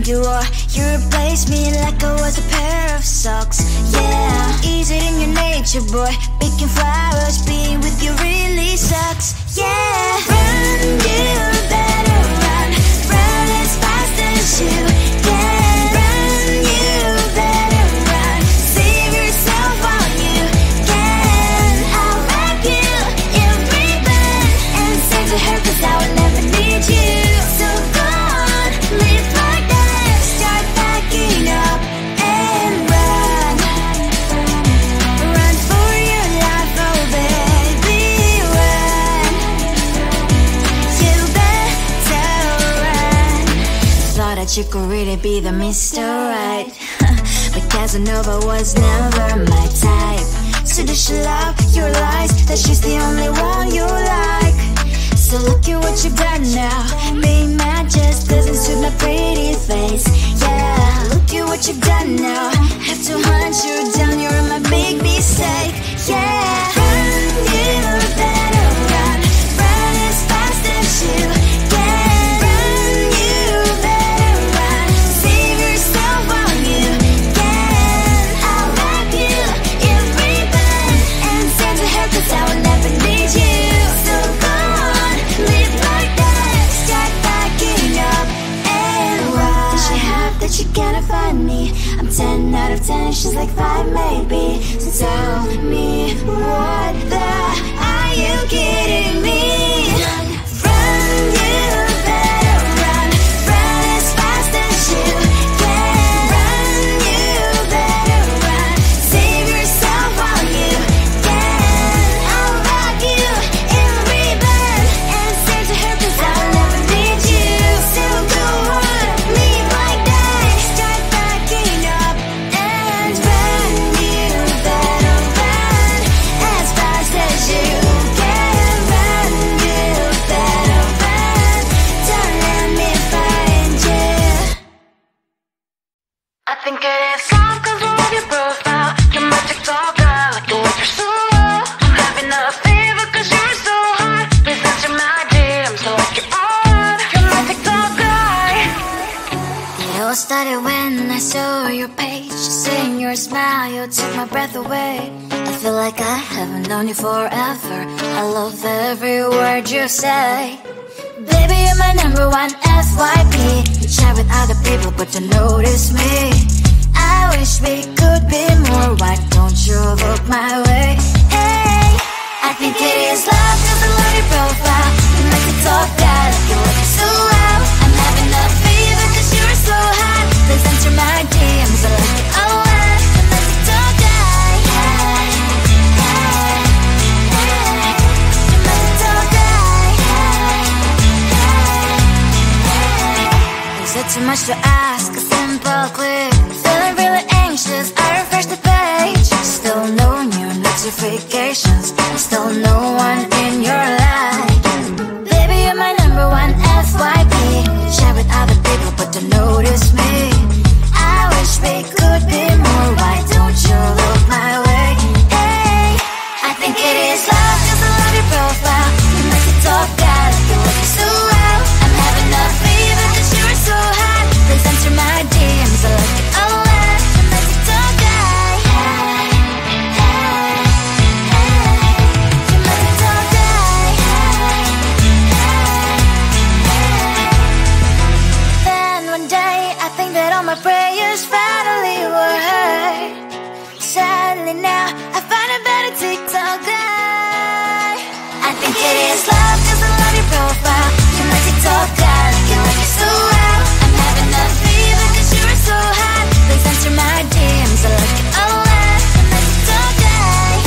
you are. You replaced me like I was a pair of socks. Yeah, is it in your nature, boy? Picking flowers, being with you really sucks. Yeah, run, you better run. Run as fast as you can. Run, you better run. Save yourself while you can. I'll wrap you in ribbon and send to her, 'cause I will never need you. So go on, live like that. Start packing up and run. Run for your life, oh baby, run. You better run. Thought that you could really be the Mr. Right, but Casanova was never my type. So does she love your lies, that she's the only one you like? So look at what you've done now. Being mad just doesn't suit my pretty face. Yeah, look at what you've done now. Have to hunt you down, you're my big mistake. Yeah, run, you better run. Run as fast as you can. Run, you better run. Save yourself while you can. I'll wrap you in ribbon and send to her, 'cause I will never need you. So go on, live like that. Start packing up and run. Does she have that she cannot find me? I'm 10 out of 10, she's like 5 maybe. So tell me, what the, are you kidding me? Run, you better run. Run as fast as you can. Run, you better run. Save yourself while you can. I'll wrap you in ribbon and send to her, 'cause I will never need you. So go on, live like that. Start packing up and run. You better run as fast as you can. Run, you better run. Don't let me find you. I think it is soft 'cause I love your profile. You're my TikTok guy, like the way you're so low. I'm having a fever 'cause you're so hot. Please answer my DMs, so like you're on. You're my TikTok guy. It all started when I saw your page. Seeing your smile, you took my breath away. I feel like I haven't known you forever. I love every word you say. Baby, you're my number one FYP. You chat with other people, but you notice me. I wish we could be more. Why don't you look my way? Hey, I think it is love 'cause I love your profile. You make it talk that I feel like you're so well. I'm having a fever 'cause you're so hot. Please answer my DMs, I like it a lot. You make it talk that. Hey, hey, hey. You make it talk that. Hey, hey, hey. Is it too much to ask? A simple click. Feeling really anxious, I refresh the page. Still no new notifications. Still no one in your life. Baby, you're my number one FYP. Share with other people, but don't notice me. I wish we could be more. Why don't you look my way? Hey, I think it is love 'cause I love your profile. You make it talk that I feel like you're so well. I'm having a fever 'cause you're so hot. Please answer my DMs, I like it a lot. You make it talk that. Hey, hey, hey. You make it talk that. Hey, hey, hey. Then one day I think that all my prayers finally were heard. Sadly now I find a better TikTok guy. I think it is love 'cause I love your profile. You make it talk that I feel like you're so well. I'm having a fever 'cause you're so hot. Please answer my DMs, I like it a lot. You make it talk that.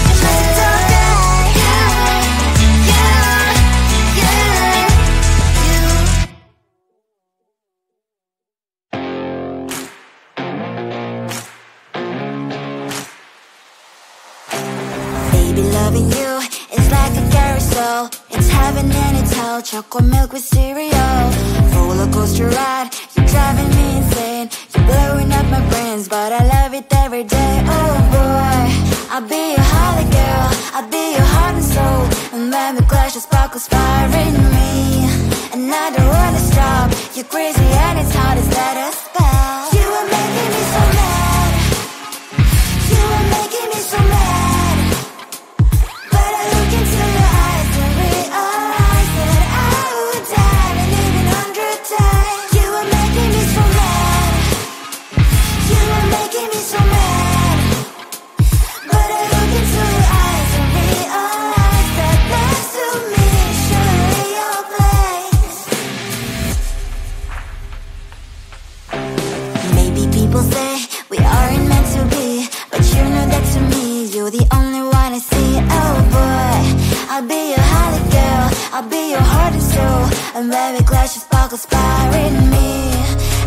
You make it talk that. Baby, loving you is like a carousel. It's heaven and it's hell. Chocolate milk with cereal. Roller coaster ride, you're driving me insane. You're blowing up my brains, but I love it every day. Oh boy, I'll be your holly girl. I'll be your heart and soul. And when we clash, the sparkles fire in me. And You're crazy and it's hard as letter spell. You are making me so mad. You are making me so mad. But I look into your eyes and realize that I would die and even 100 times. You are making me so mad. You are making me so mad. But I look into your eyes and realize that next to me is surely your place. Maybe people say we aren't meant to be, but you know that to me you're the only one I see. Oh boy, I'll be your holly girl, I'll be your heart and soul. And very glad you sparkles fire in me.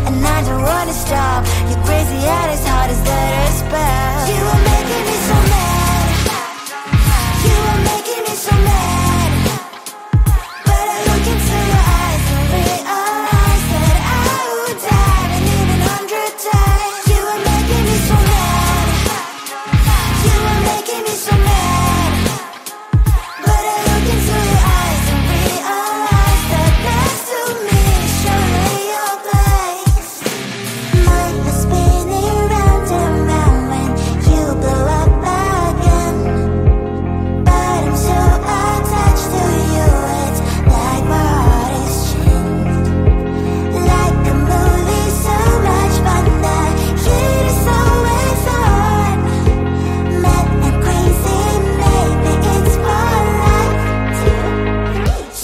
And I don't wanna stop. You're crazy and as hard as letter spell. You are making me so mad. You are making me so mad. But I look into your eyes and realize that I would die and even 100 times. You are making me so mad. You are making me so mad. But I look into your eyes and realize that next to me is surely your place. Mind is spinning round and round when you blow up again. But I'm so attached to you, it's like my heart is chained. Like a movie, so much fun, the heat is always on. Mad and crazy, maybe it's polite.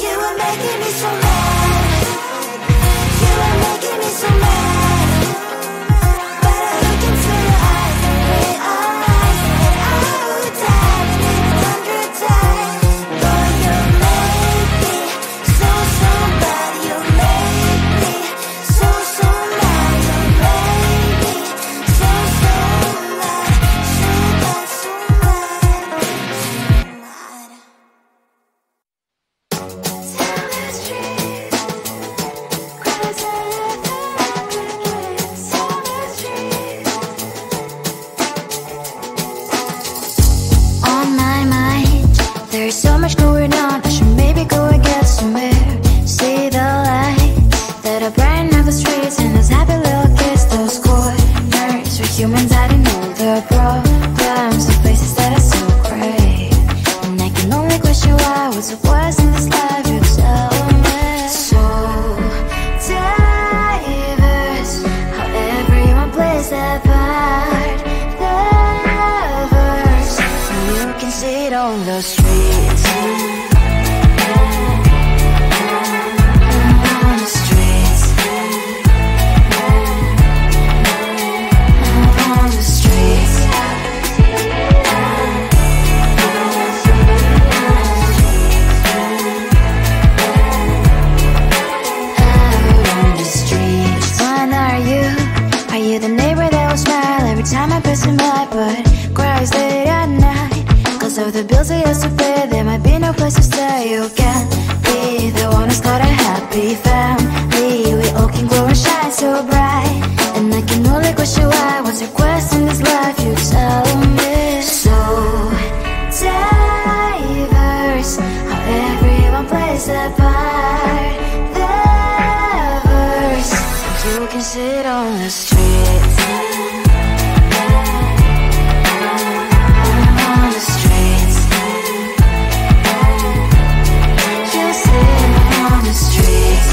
You are making me so mad. You are making me so mad. But I look into your eyes and realize that I would die and even 100 times. Boy, you make me so, so bad. You make me so, so mad. You make me so, so mad. So bad, so mad, so mad. Tell the street, cries all over again. Tell the street. On my mind, there's so much going on. I should maybe go and get somewhere. See the lights that are brighten up the streets, and those happy little kids, those corners where humans hiding all their problems, the places that are so great. And I can only question why, what's the worst in this life, you tell me. So diverse, how everyone plays their part. Lovers, and you can see it on the streets. On the streets. On the streets. Out on the streets. When are you? Are you the neighbor that will smile every time I pass him by, but cries late at night? Cause of the bills he has to pay, there might be no place to stay. You can't be the one who's got a happy family. We all can glow and shine so bright. And I can only question why, what's your quest in this life, you tell me. So diverse, how everyone plays their part. Lovers, you can sit on the streets. On the streets. You sit on the streets.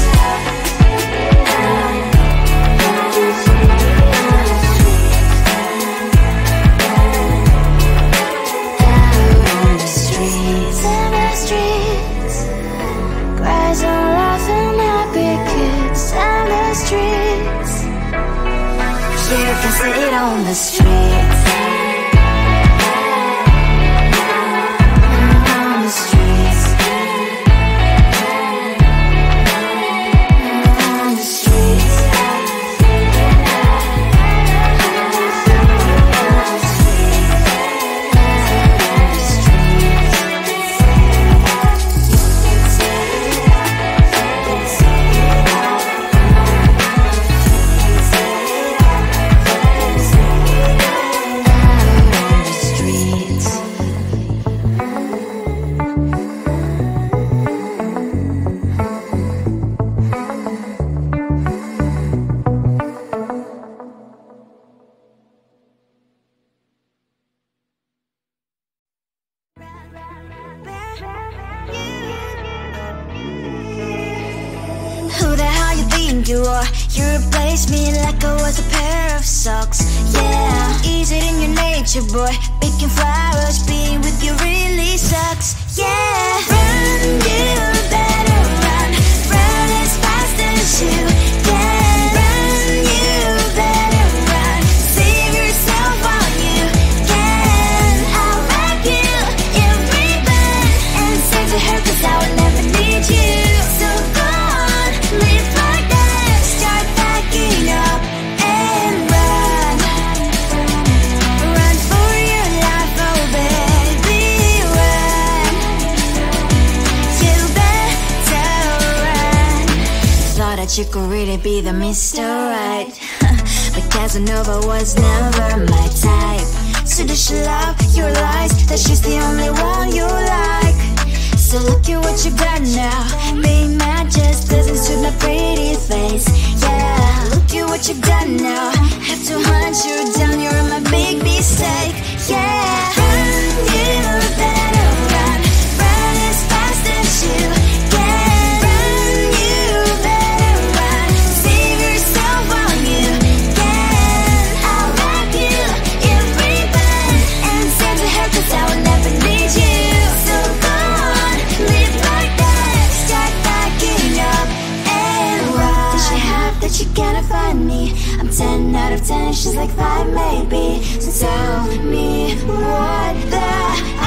Out on the streets. In the streets. Cries and laughing happy kids. In the streets. You can sit on the streets. On the streets. On the streets. Who the hell you think you are? You replaced me like I was a pair of socks. Yeah, is it in your nature, boy? Picking flowers, being with you really sucks. Yeah, run, you better run. Run as fast as you can. Run, you better run. Save yourself while you can. I'll wrap you in ribbon and send to her, 'cause I will never need you. So go on, live like that. Start packing up and run. Run for your life, oh baby, run. You better run. Thought that you could really be the Mr. Right, but Casanova was never my type. So does she love your lies, that she's the only one you like? So look at what you've done now. Being mad just doesn't suit my pretty face. Yeah, look at what you've done now. Have to hunt you down, you're my big mistake. Yeah, run, you better run. Run as fast as you can. Run, you better run. Save yourself while you can. I'll wrap you in ribbon and send to her, 'cause I will never need you. So go on, live like that. Start packing up and run. Does she have that you cannot find me? I'm 10 out of 10, she's like 5 maybe. So tell me, what the,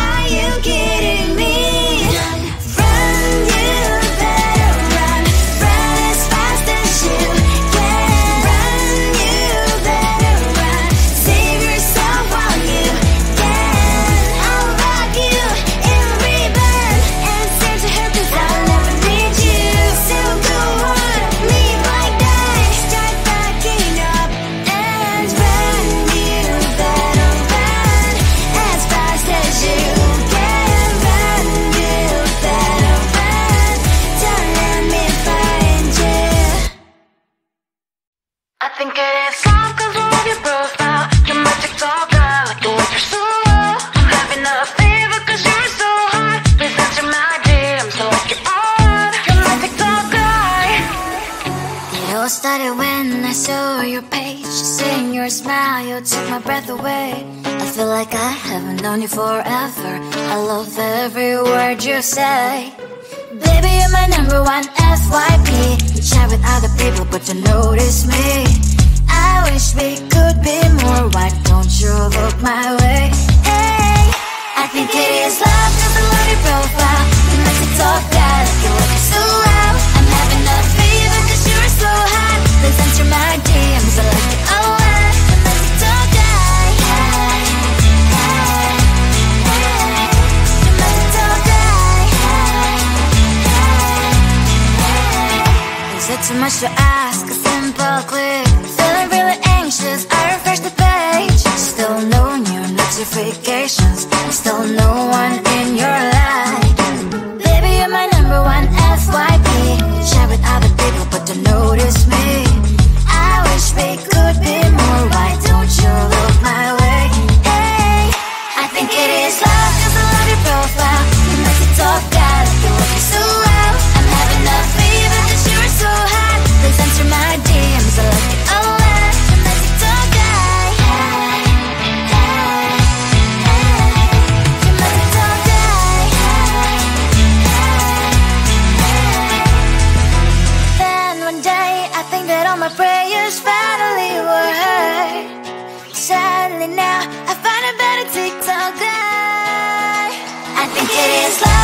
are you kidding me? Run, you better run. Run as fast as you can. Run, you better run. Save yourself while you can. I'll wrap you in ribbon and send to her, 'cause I'll never need you. So go on, live like that. Start packing up and run. You better run as fast as you can. Run, you better run. Don't let me find you. I think it is love 'cause I love your profile. You're my TikTok guy, like the way you're so low. I'm having a fever 'cause you're so hot. Please answer my DMs, so like you're on. You're my TikTok guy. It all started when I saw your page. Seeing your smile, you took my breath away. I feel like I haven't known you forever. I love every word you say. Baby, you're my number one FYP. You chat with other people, but you notice me. I wish we could be more. Why don't you look my way? Hey, I think it is love 'cause I love your profile. You make it talk guy, like you look so loud. I'm having a fever 'cause you're so hot. Please answer my DMs, I like it a lot. You make it talk guy. Hey, hey, hey. You make it talk guy. Hey, hey, hey. Is it too much to ask? A simple click. Feeling really anxious, I refresh the page. Still no new notifications. Still no one in your life. Baby, you're my number one FYP. Share with other people, but don't notice me. I wish we could be more. Why don't you look my way? Hey, I think it is love 'cause I love your profile. You make it talk guy, like you look so well. I'm having a fever 'cause you're so hot. Please answer my DMs, I like it a lot. You make it talk guy. Hey, hey, hey. You make it talk guy. Hey, hey, hey. Then one day I think that all my prayers finally were heard. Sadly now I find a better TikTok guy. I think it is love.